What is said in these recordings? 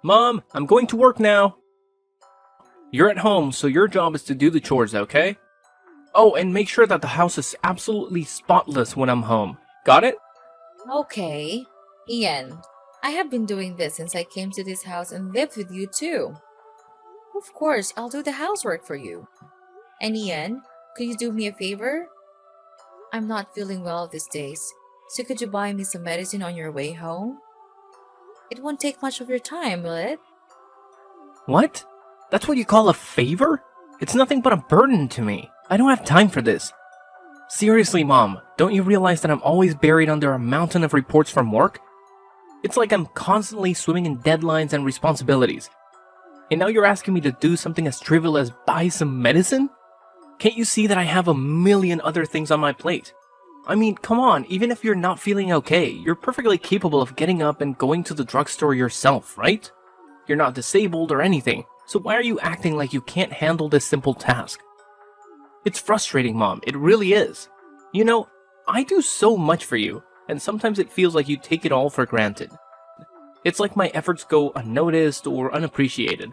Mom, I'm going to work now. You're at home, so your job is to do the chores, okay? Oh, and make sure that the house is absolutely spotless when I'm home. Got it? Okay. Ian, I have been doing this since I came to this house and lived with you too. Of course, I'll do the housework for you. And Ian, could you do me a favor? I'm not feeling well these days, so could you buy me some medicine on your way home? It won't take much of your time, will it? What? That's what you call a favor? It's nothing but a burden to me. I don't have time for this. Seriously, Mom, don't you realize that I'm always buried under a mountain of reports from work? It's like I'm constantly swimming in deadlines and responsibilities. And now you're asking me to do something as trivial as buy some medicine? Can't you see that I have a million other things on my plate? I mean, come on, even if you're not feeling okay, you're perfectly capable of getting up and going to the drugstore yourself, right? You're not disabled or anything, so why are you acting like you can't handle this simple task? It's frustrating, Mom, it really is. You know, I do so much for you, and sometimes it feels like you take it all for granted. It's like my efforts go unnoticed or unappreciated.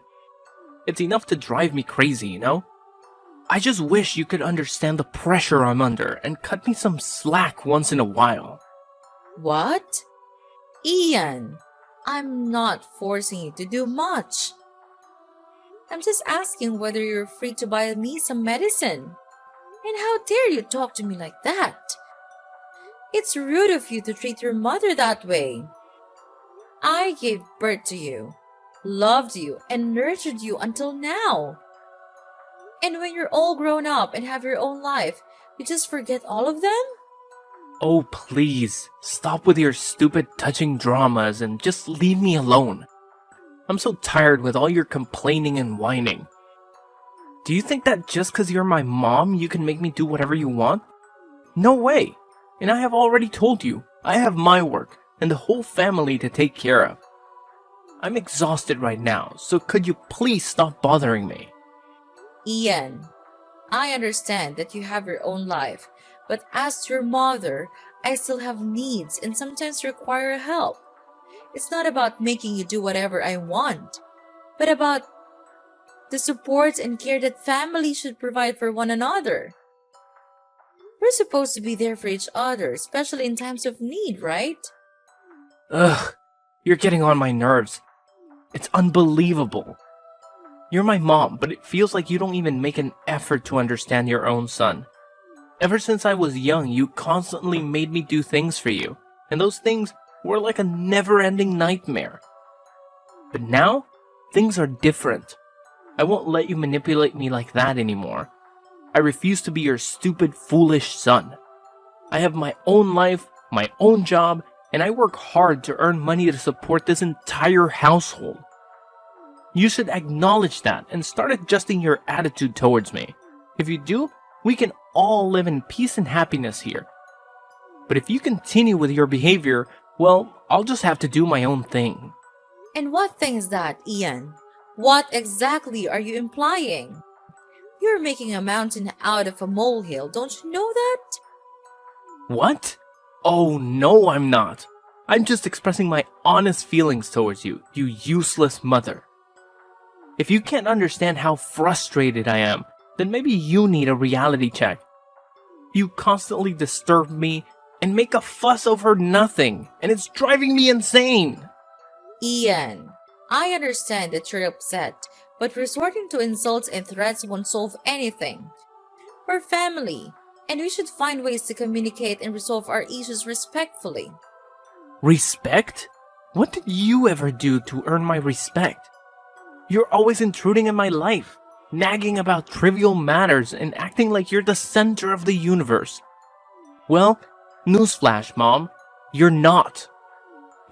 It's enough to drive me crazy, you know? I just wish you could understand the pressure I'm under and cut me some slack once in a while. What? Ian, I'm not forcing you to do much. I'm just asking whether you're free to buy me some medicine. And how dare you talk to me like that? It's rude of you to treat your mother that way. I gave birth to you, loved you, and nurtured you until now. And when you're all grown up and have your own life, you just forget all of them? Oh, please, stop with your stupid touching dramas and just leave me alone. I'm so tired with all your complaining and whining. Do you think that just because you're my mom, you can make me do whatever you want? No way. And I have already told you, I have my work and the whole family to take care of. I'm exhausted right now, so could you please stop bothering me? Ian, I understand that you have your own life, but as your mother, I still have needs and sometimes require help. It's not about making you do whatever I want, but about the support and care that family should provide for one another. We're supposed to be there for each other, especially in times of need, right? Ugh, you're getting on my nerves. It's unbelievable. You're my mom, but it feels like you don't even make an effort to understand your own son. Ever since I was young, you constantly made me do things for you, and those things were like a never-ending nightmare. But now, things are different. I won't let you manipulate me like that anymore. I refuse to be your stupid, foolish son. I have my own life, my own job, and I work hard to earn money to support this entire household. You should acknowledge that and start adjusting your attitude towards me. If you do, we can all live in peace and happiness here. But if you continue with your behavior, well, I'll just have to do my own thing. And what thing is that, Ian? What exactly are you implying? You're making a mountain out of a molehill, don't you know that? What? Oh, no, I'm not. I'm just expressing my honest feelings towards you, you useless mother. If you can't understand how frustrated I am, then maybe you need a reality check. You constantly disturb me and make a fuss over nothing, and it's driving me insane. Ian, I understand that you're upset, but resorting to insults and threats won't solve anything. We're family, and we should find ways to communicate and resolve our issues respectfully. Respect? What did you ever do to earn my respect? You're always intruding in my life, nagging about trivial matters and acting like you're the center of the universe. Well, newsflash, Mom, you're not.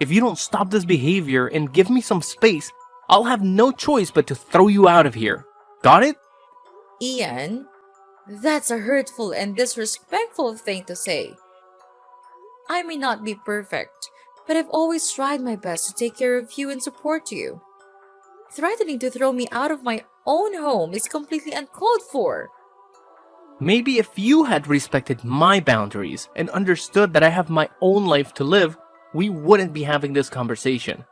If you don't stop this behavior and give me some space, I'll have no choice but to throw you out of here. Got it? Ian, that's a hurtful and disrespectful thing to say. I may not be perfect, but I've always tried my best to take care of you and support you. Threatening to throw me out of my own home is completely uncalled for. Maybe if you had respected my boundaries and understood that I have my own life to live, we wouldn't be having this conversation.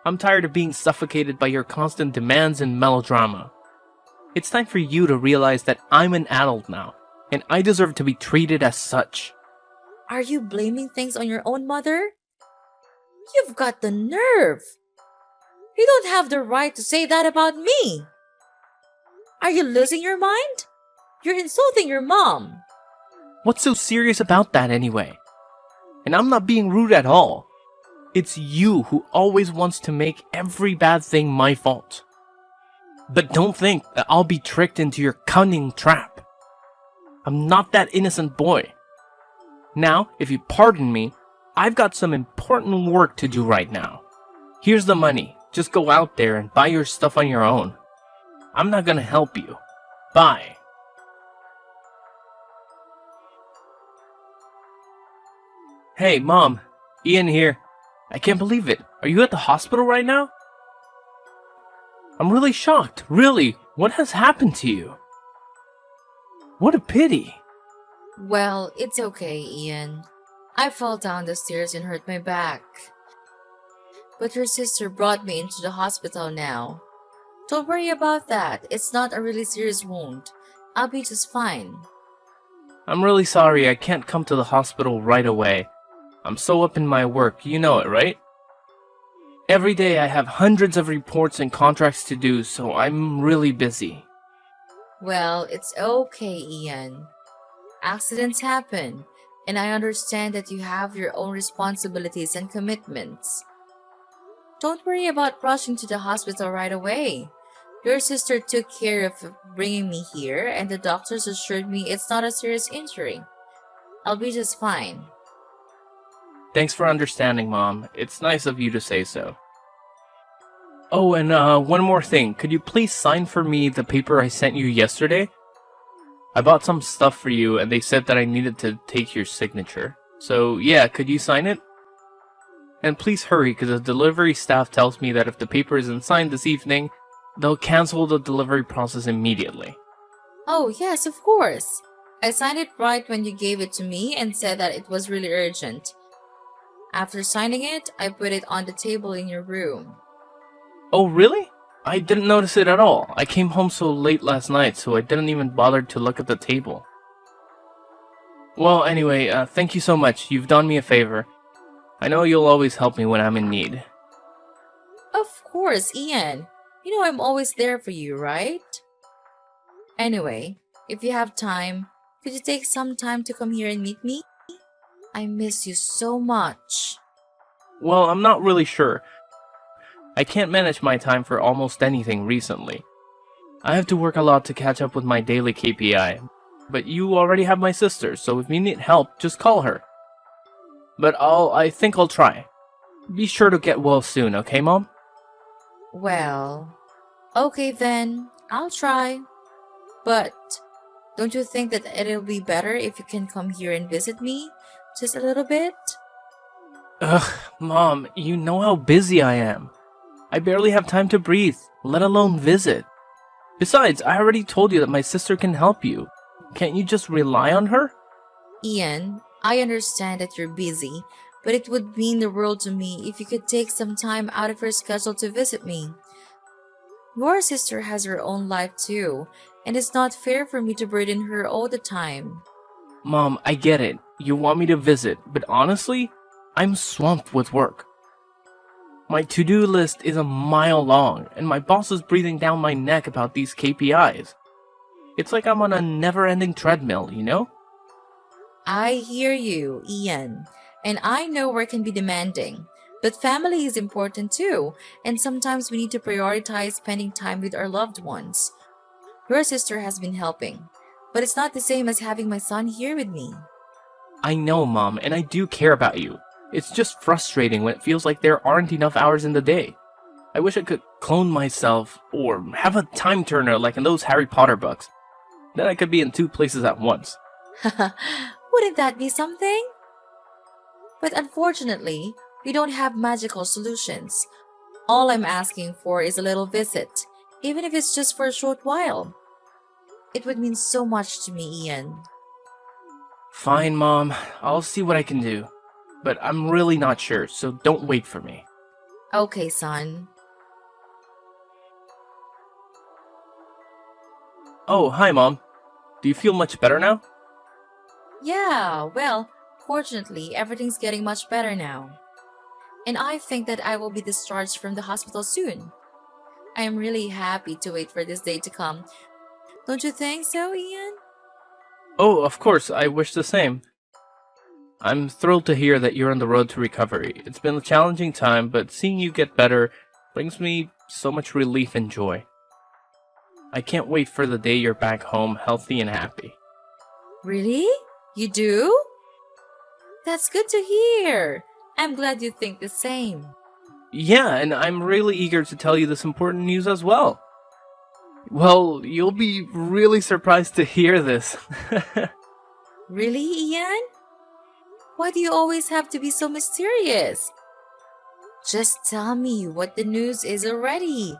I'm tired of being suffocated by your constant demands and melodrama. It's time for you to realize that I'm an adult now, and I deserve to be treated as such. Are you blaming things on your own mother? You've got the nerve. You don't have the right to say that about me. Are you losing your mind? You're insulting your mom. What's so serious about that anyway? And I'm not being rude at all. It's you who always wants to make every bad thing my fault. But don't think that I'll be tricked into your cunning trap. I'm not that innocent boy. Now, if you pardon me, I've got some important work to do right now. Here's the money. Just go out there and buy your stuff on your own. I'm not gonna help you. Bye. Hey, Mom. Ian here. I can't believe it. Are you at the hospital right now? I'm really shocked. Really. What has happened to you? What a pity. Well, it's okay, Ian. I fell down the stairs and hurt my back. But your sister brought me into the hospital now. Don't worry about that. It's not a really serious wound. I'll be just fine. I'm really sorry I can't come to the hospital right away. I'm so up in my work, you know it, right? Every day I have hundreds of reports and contracts to do, so I'm really busy. Well, it's okay, Ian. Accidents happen, and I understand that you have your own responsibilities and commitments. Don't worry about rushing to the hospital right away. Your sister took care of bringing me here, and the doctors assured me it's not a serious injury. I'll be just fine. Thanks for understanding, Mom. It's nice of you to say so. Oh, and one more thing. Could you please sign for me the paper I sent you yesterday? I bought some stuff for you, and they said that I needed to take your signature. So, yeah, could you sign it? And please hurry, because the delivery staff tells me that if the paper isn't signed this evening, they'll cancel the delivery process immediately. Oh, yes, of course. I signed it right when you gave it to me and said that it was really urgent. After signing it, I put it on the table in your room. Oh, really? I didn't notice it at all. I came home so late last night, so I didn't even bother to look at the table. Well, anyway, thank you so much. You've done me a favor. I know you'll always help me when I'm in need. Of course, Ian. You know I'm always there for you, right? Anyway, if you have time, could you take some time to come here and meet me? I miss you so much. Well, I'm not really sure. I can't manage my time for almost anything recently. I have to work a lot to catch up with my daily KPI. But you already have my sister, so if you need help, just call her. But I think I'll try. Be sure to get well soon, okay, Mom? Well, okay then, I'll try. But don't you think that it'll be better if you can come here and visit me? Just a little bit? Ugh, Mom, you know how busy I am. I barely have time to breathe, let alone visit. Besides, I already told you that my sister can help you. Can't you just rely on her? Ian, I understand that you're busy, but it would mean the world to me if you could take some time out of your schedule to visit me. Your sister has her own life too, and it's not fair for me to burden her all the time. Mom, I get it. You want me to visit, but honestly, I'm swamped with work. My to-do list is a mile long, and my boss is breathing down my neck about these KPIs. It's like I'm on a never-ending treadmill, you know? I hear you, Ian, and I know work can be demanding, but family is important too, and sometimes we need to prioritize spending time with our loved ones. Your sister has been helping, but it's not the same as having my son here with me. I know, Mom, and I do care about you. It's just frustrating when it feels like there aren't enough hours in the day. I wish I could clone myself, or have a time turner like in those Harry Potter books. Then I could be in two places at once. Wouldn't that be something? But unfortunately, we don't have magical solutions. All I'm asking for is a little visit, even if it's just for a short while. It would mean so much to me, Ian. Fine, Mom. I'll see what I can do. But I'm really not sure, so don't wait for me. Okay, son. Oh, hi, Mom. Do you feel much better now? Yeah, well, fortunately, everything's getting much better now. And I think that I will be discharged from the hospital soon. I am really happy to wait for this day to come. Don't you think so, Ian? Oh, of course, I wish the same. I'm thrilled to hear that you're on the road to recovery. It's been a challenging time, but seeing you get better brings me so much relief and joy. I can't wait for the day you're back home healthy and happy. Really? You do? That's good to hear. I'm glad you think the same. Yeah, and I'm really eager to tell you this important news as well. Well, you'll be really surprised to hear this. Really, Ian? Why do you always have to be so mysterious? Just tell me what the news is already.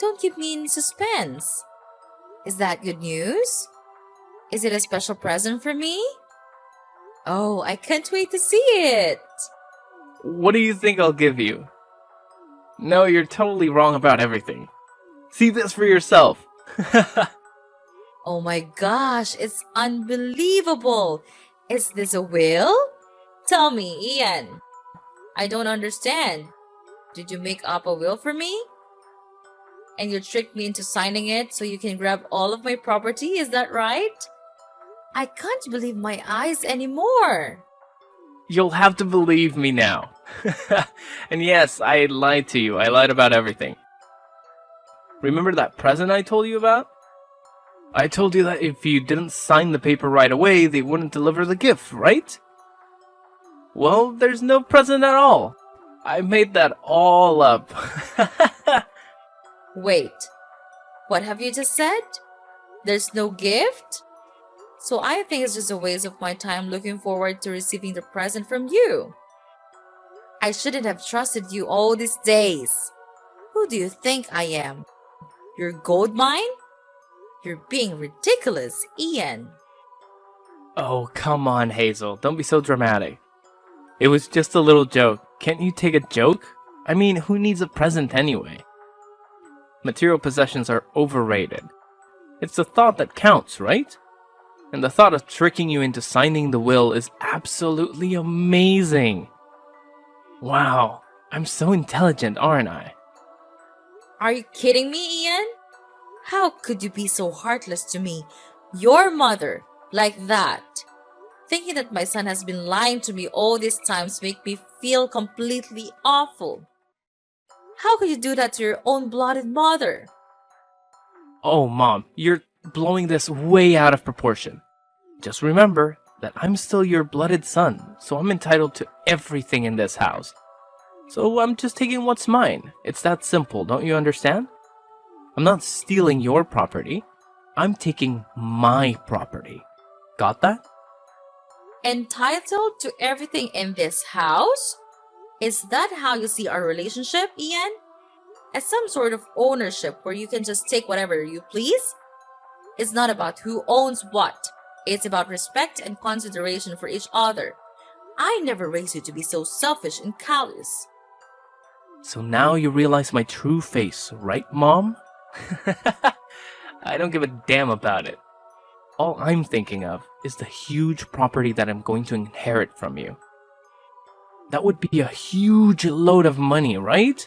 Don't keep me in suspense. Is that good news? Is it a special present for me? Oh, I can't wait to see it. What do you think I'll give you? No, you're totally wrong about everything. See this for yourself. Oh my gosh, it's unbelievable. Is this a will? Tell me, Ian. I don't understand. Did you make up a will for me? And you tricked me into signing it so you can grab all of my property, is that right? I can't believe my eyes anymore. You'll have to believe me now. And yes, I lied to you. I lied about everything. Remember that present I told you about? I told you that if you didn't sign the paper right away, they wouldn't deliver the gift, right? Well, there's no present at all. I made that all up. Wait, what have you just said? There's no gift? So I think it's just a waste of my time looking forward to receiving the present from you. I shouldn't have trusted you all these days. Who do you think I am? Your gold mine? You're being ridiculous, Ian. Oh, come on, Hazel. Don't be so dramatic. It was just a little joke. Can't you take a joke? I mean, who needs a present anyway? Material possessions are overrated. It's the thought that counts, right? And the thought of tricking you into signing the will is absolutely amazing. Wow, I'm so intelligent, aren't I? Are you kidding me, Ian? How could you be so heartless to me, your mother, like that? Thinking that my son has been lying to me all these times make me feel completely awful. How could you do that to your own blooded mother? Oh, Mom, you're blowing this way out of proportion. Just remember that I'm still your blooded son, so I'm entitled to everything in this house. So I'm just taking what's mine. It's that simple, don't you understand? I'm not stealing your property. I'm taking my property. Got that? Entitled to everything in this house? Is that how you see our relationship, Ian? As some sort of ownership where you can just take whatever you please? It's not about who owns what. It's about respect and consideration for each other. I never raised you to be so selfish and callous. So now you realize my true face, right, Mom? I don't give a damn about it. All I'm thinking of is the huge property that I'm going to inherit from you. That would be a huge load of money, right?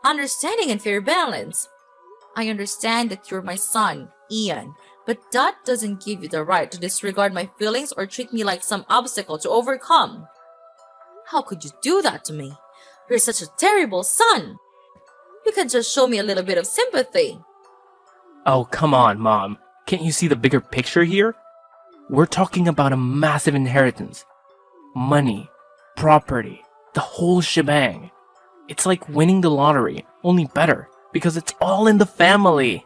Understanding and fair balance. I understand that you're my son, Ian, but that doesn't give you the right to disregard my feelings or treat me like some obstacle to overcome. How could you do that to me? You're such a terrible son. You can just show me a little bit of sympathy. Oh, come on, Mom. Can't you see the bigger picture here? We're talking about a massive inheritance. Money, property, the whole shebang. It's like winning the lottery, only better, because it's all in the family.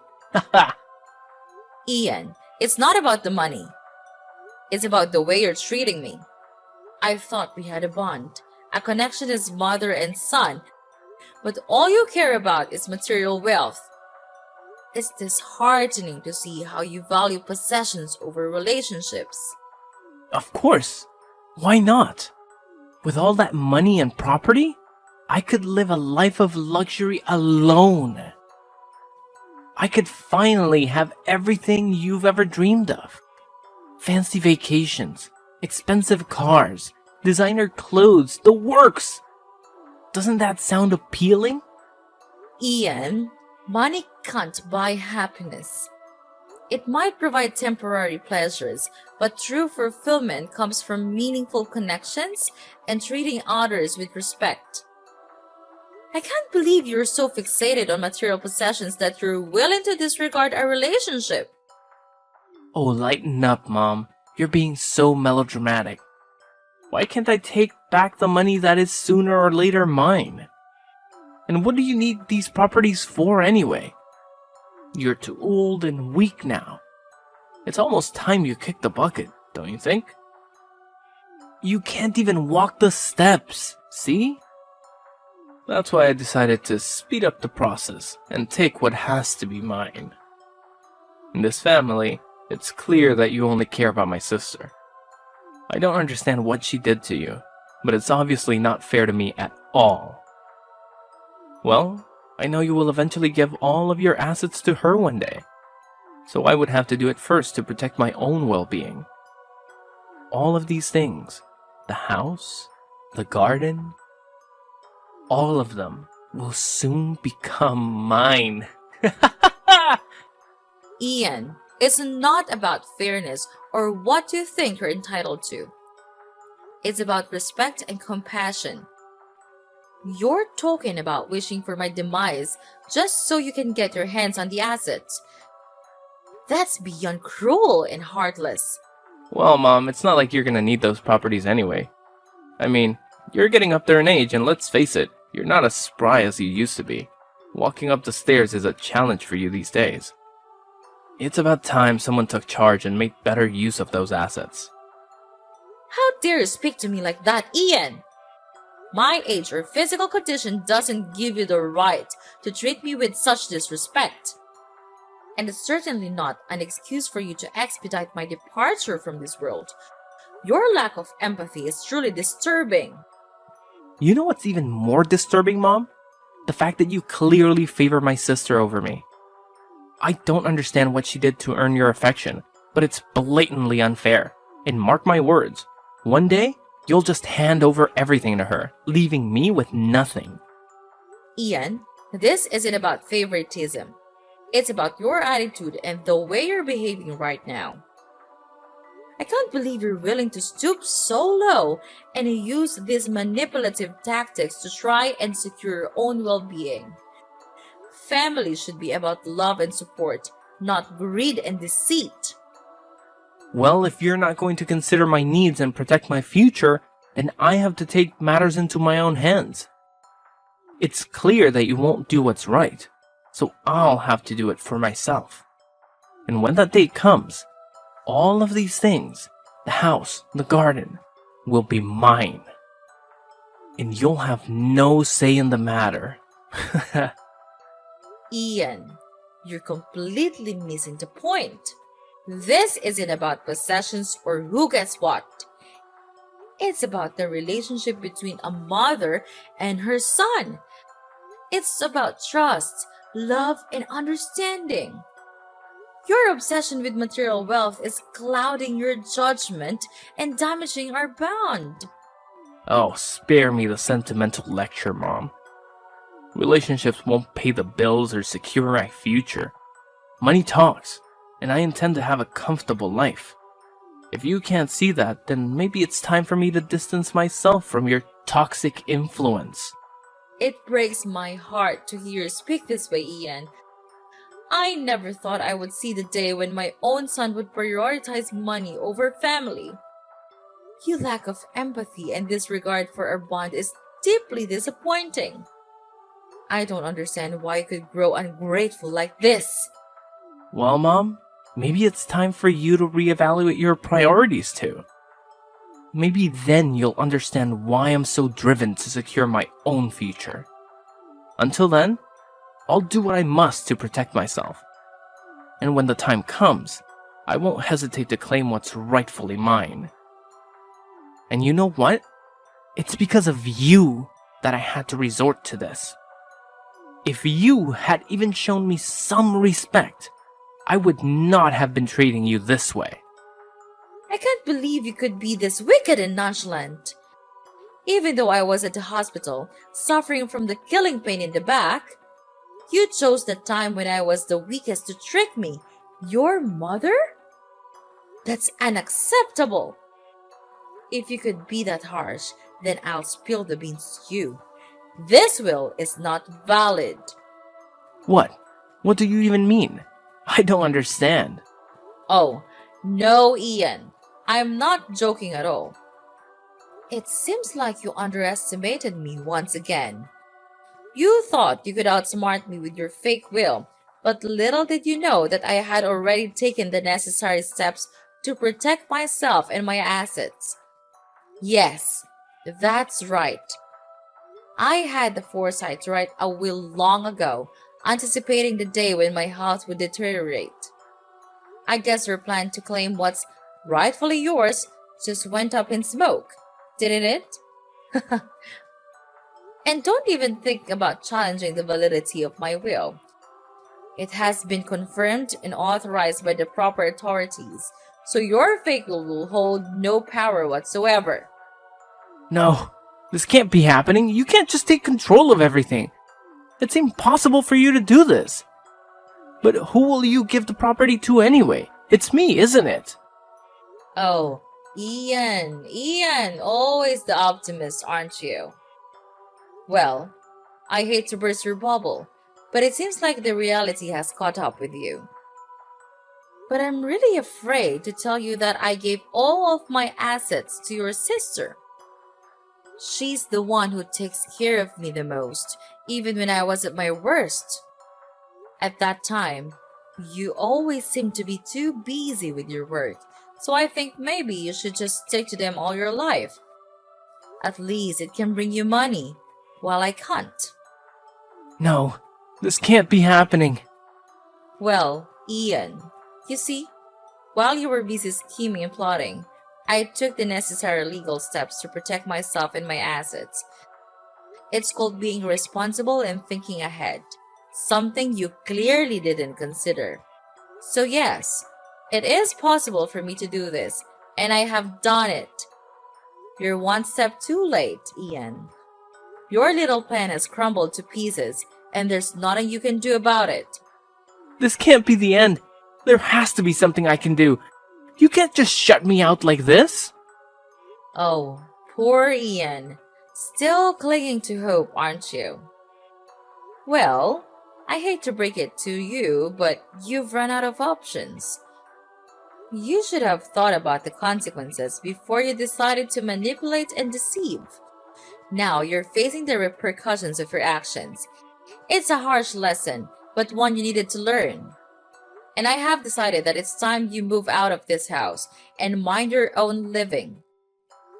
Ian, it's not about the money. It's about the way you're treating me. I thought we had a bond, a connection as mother and son, but all you care about is material wealth. It's disheartening to see how you value possessions over relationships. Of course. Why not? With all that money and property, I could live a life of luxury alone. I could finally have everything you've ever dreamed of. Fancy vacations, expensive cars, designer clothes, the works. Doesn't that sound appealing? Ian, money can't buy happiness. It might provide temporary pleasures, but true fulfillment comes from meaningful connections and treating others with respect. I can't believe you're so fixated on material possessions that you're willing to disregard our relationship. Oh, lighten up, Mom. You're being so melodramatic. Why can't I take back the money that is sooner or later mine? And what do you need these properties for anyway? You're too old and weak now. It's almost time you kicked the bucket, don't you think? You can't even walk the steps, see? That's why I decided to speed up the process and take what has to be mine. In this family, it's clear that you only care about my sister. I don't understand what she did to you, but it's obviously not fair to me at all. Well, I know you will eventually give all of your assets to her one day, so I would have to do it first to protect my own well-being. All of these things, the house, the garden, all of them will soon become mine. Ian, it's not about fairness or what you think you're entitled to. It's about respect and compassion. You're talking about wishing for my demise just so you can get your hands on the assets. That's beyond cruel and heartless. Well, Mom, it's not like you're gonna need those properties anyway. I mean, you're getting up there in age, and let's face it, you're not as spry as you used to be. Walking up the stairs is a challenge for you these days. It's about time someone took charge and made better use of those assets. How dare you speak to me like that, Ian? My age or physical condition doesn't give you the right to treat me with such disrespect. And it's certainly not an excuse for you to expedite my departure from this world. Your lack of empathy is truly disturbing. You know what's even more disturbing, Mom? The fact that you clearly favor my sister over me. I don't understand what she did to earn your affection, but it's blatantly unfair. And mark my words, one day, you'll just hand over everything to her, leaving me with nothing. Ian, this isn't about favoritism. It's about your attitude and the way you're behaving right now. I can't believe you're willing to stoop so low and use these manipulative tactics to try and secure your own well-being. Family should be about love and support, not greed and deceit. Well, if you're not going to consider my needs and protect my future, then I have to take matters into my own hands. It's clear that you won't do what's right, so I'll have to do it for myself. And when that date comes, all of these things, the house, the garden, will be mine. And you'll have no say in the matter. Ian, you're completely missing the point. This isn't about possessions or who gets what. It's about the relationship between a mother and her son. It's about trust, love, and understanding. Your obsession with material wealth is clouding your judgment and damaging our bond. Oh, spare me the sentimental lecture, Mom. Relationships won't pay the bills or secure my future. Money talks, and I intend to have a comfortable life. If you can't see that, then maybe it's time for me to distance myself from your toxic influence. It breaks my heart to hear you speak this way, Ian. I never thought I would see the day when my own son would prioritize money over family. Your lack of empathy and disregard for our bond is deeply disappointing. I don't understand why you could grow ungrateful like this. Well, Mom, maybe it's time for you to reevaluate your priorities too. Maybe then you'll understand why I'm so driven to secure my own future. Until then, I'll do what I must to protect myself. And when the time comes, I won't hesitate to claim what's rightfully mine. And you know what? It's because of you that I had to resort to this. If you had even shown me some respect, I would not have been treating you this way. I can't believe you could be this wicked and nonchalant. Even though I was at the hospital, suffering from the killing pain in the back, you chose the time when I was the weakest to trick me. Your mother? That's unacceptable. If you could be that harsh, then I'll spill the beans to you. This will is not valid. What? What do you even mean? I don't understand. Oh, no, Ian. I'm not joking at all. It seems like you underestimated me once again. You thought you could outsmart me with your fake will, but little did you know that I had already taken the necessary steps to protect myself and my assets. Yes, that's right. I had the foresight to write a will long ago, anticipating the day when my health would deteriorate. I guess your plan to claim what's rightfully yours just went up in smoke, didn't it? And don't even think about challenging the validity of my will. It has been confirmed and authorized by the proper authorities, so your fake will hold no power whatsoever. No, this can't be happening. You can't just take control of everything. It's impossible for you to do this. But who will you give the property to anyway? It's me, isn't it? Oh, Ian, always the optimist, aren't you? Well, I hate to burst your bubble, but it seems like the reality has caught up with you. But I'm really afraid to tell you that I gave all of my assets to your sister. She's the one who takes care of me the most, even when I was at my worst. At that time, you always seemed to be too busy with your work, so I think maybe you should just stick to them all your life. At least it can bring you money, while I can't. No, this can't be happening. Well, Ian, you see, while you were busy scheming and plotting, I took the necessary legal steps to protect myself and my assets. It's called being responsible and thinking ahead, something you clearly didn't consider. So yes, it is possible for me to do this, and I have done it. You're one step too late, Ian. Your little plan has crumbled to pieces, and there's nothing you can do about it. This can't be the end. There has to be something I can do. You can't just shut me out like this. Oh, poor Ian. Still clinging to hope, aren't you? Well, I hate to break it to you, but you've run out of options. You should have thought about the consequences before you decided to manipulate and deceive. Now you're facing the repercussions of your actions. It's a harsh lesson, but one you needed to learn. And I have decided that it's time you move out of this house and mind your own living.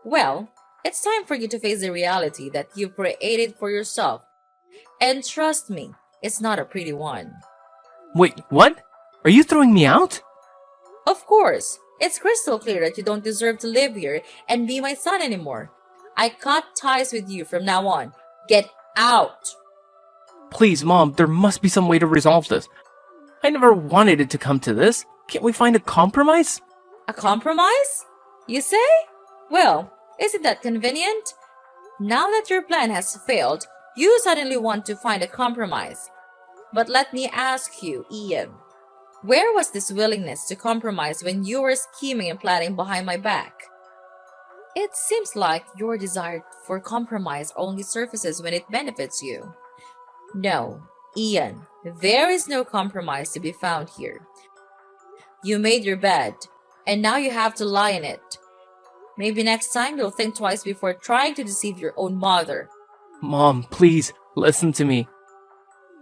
Well, it's time for you to face the reality that you've created for yourself. And trust me, it's not a pretty one. Wait, what? Are you throwing me out? Of course, it's crystal clear that you don't deserve to live here and be my son anymore. I cut ties with you from now on. Get out! Please, Mom, there must be some way to resolve this. I never wanted it to come to this. Can't we find a compromise? A compromise? You say? Well, isn't that convenient? Now that your plan has failed, you suddenly want to find a compromise. But let me ask you, Ian, where was this willingness to compromise when you were scheming and planning behind my back? It seems like your desire for compromise only surfaces when it benefits you. No, Ian, there is no compromise to be found here. You made your bed, and now you have to lie in it. Maybe next time you'll think twice before trying to deceive your own mother. Mom, please, listen to me.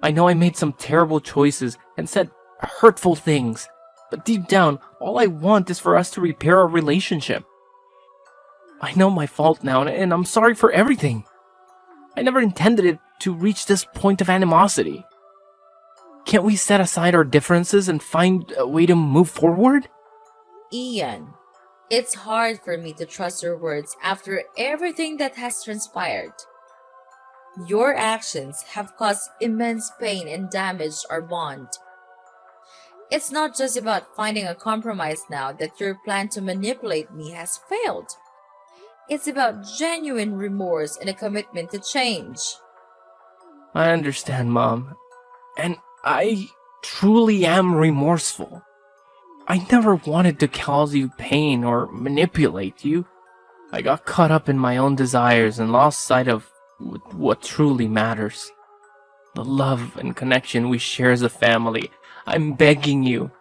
I know I made some terrible choices and said hurtful things, but deep down, all I want is for us to repair our relationship. I know my fault now, and I'm sorry for everything. I never intended it to reach this point of animosity. Can't we set aside our differences and find a way to move forward? Ian, It's hard for me to trust your words after everything that has transpired. Your actions have caused immense pain and damaged our bond. It's not just about finding a compromise now that your plan to manipulate me has failed. It's about genuine remorse and a commitment to change. I understand, Mom. And I truly am remorseful. I never wanted to cause you pain or manipulate you. I got caught up in my own desires and lost sight of what truly matters. The love and connection we share as a family. I'm begging you.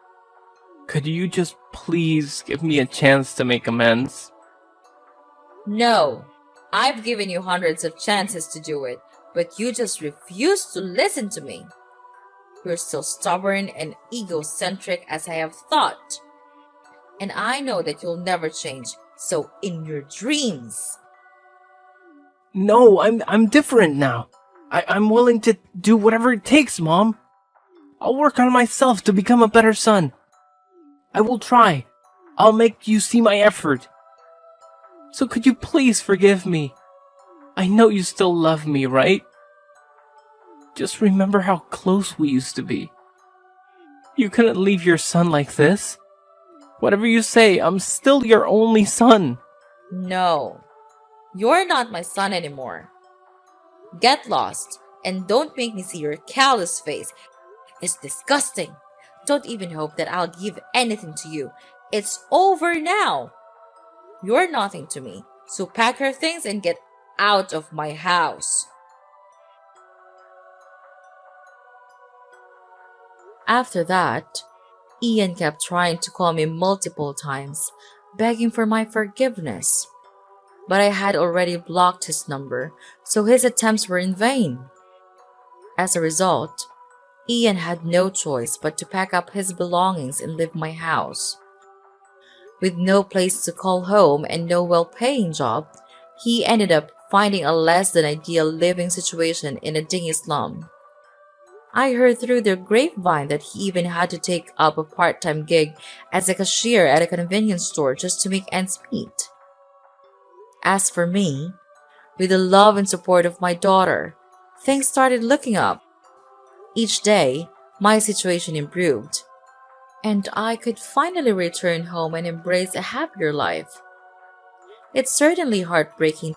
Could you just please give me a chance to make amends? No, I've given you hundreds of chances to do it, but you just refuse to listen to me. You're so stubborn and egocentric as I have thought. And I know that you'll never change, so in your dreams. No, I'm different now. I'm willing to do whatever it takes, Mom. I'll work on myself to become a better son. I will try. I'll make you see my effort. So could you please forgive me? I know you still love me, right? Just remember how close we used to be. You couldn't leave your son like this. Whatever you say, I'm still your only son. No, you're not my son anymore. Get lost and don't make me see your callous face. It's disgusting. Don't even hope that I'll give anything to you. It's over now. You're nothing to me, so pack your things and get out of my house. After that, Ian kept trying to call me multiple times, begging for my forgiveness. But I had already blocked his number, so his attempts were in vain. As a result, Ian had no choice but to pack up his belongings and leave my house. With no place to call home and no well-paying job, he ended up finding a less than ideal living situation in a dingy slum. I heard through the grapevine that he even had to take up a part-time gig as a cashier at a convenience store just to make ends meet. As for me, with the love and support of my daughter, things started looking up. Each day, my situation improved, and I could finally return home and embrace a happier life. It's certainly heartbreaking